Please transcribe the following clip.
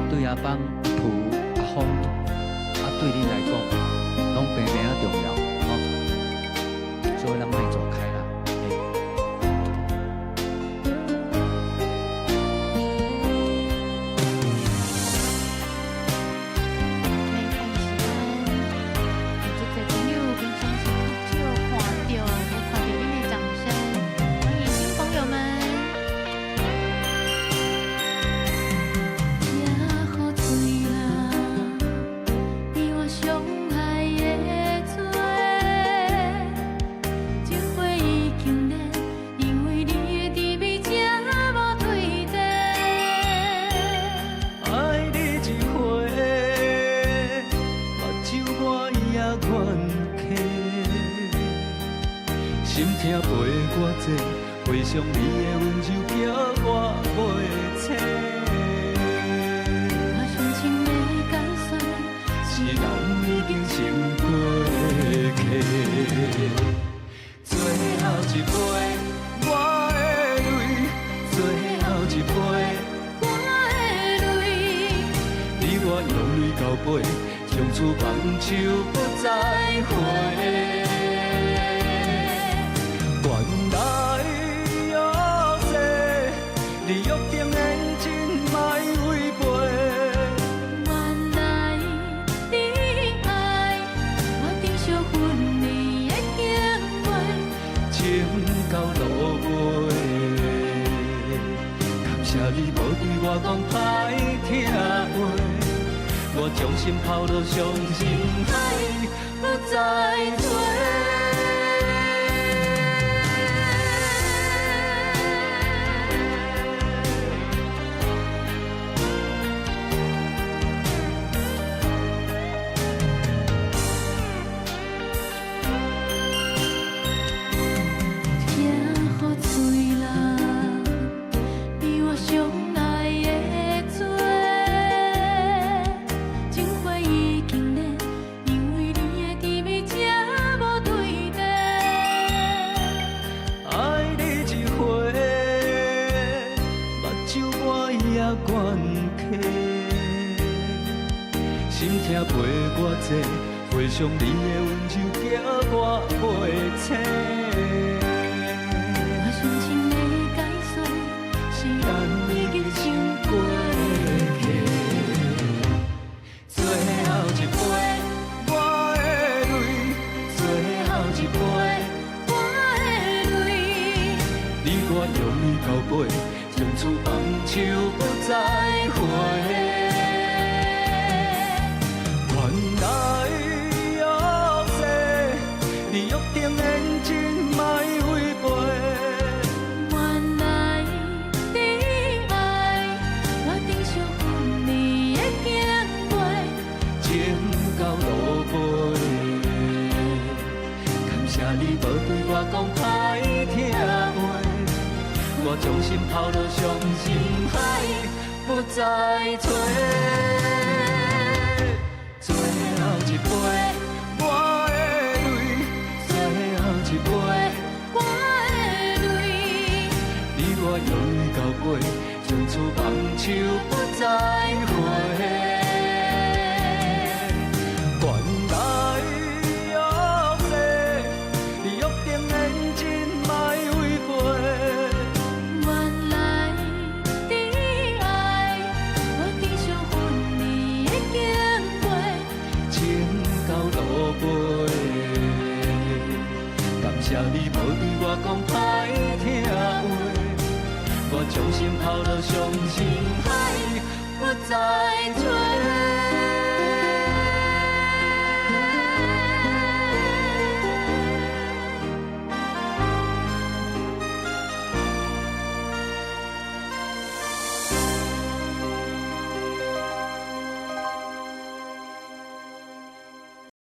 对阿邦、土、阿峰，对恁来讲，拢平平啊重要，所以咱莫走开啦。心痛陪我坐，回想你的温柔叫我袂醒。我深情的解释，是人已经成过客。最后一杯我的泪，最后一杯我的泪，你我用泪交杯，从此放手不再回。原来约誓，你约定认真莫违背。原来你爱我，珍惜分离的经过，情到落尾。感谢你无对我讲歹听话，我将心抛落伤心海，不再追。心痛陪我坐，回想你的温柔叫我袂醒。我深情的解释，是咱已经成过客。最后一杯我的泪，最后一杯我的泪，你我用力交杯，从此放手不再回。原来约誓，你约定认真莫违背。原来你爱我，珍惜分离的经过，情到落尾。感谢你无对我讲歹听话，我将心抛落伤心海，不再追。最后一杯我的泪，最后一杯我的泪，你我用力交杯，从此放手不再回。原来约誓，你约定认真莫违背。原来你爱我，珍惜分离的经过，情到落尾。感谢你无对我讲歹听话，我将心抛落伤心海，不再追。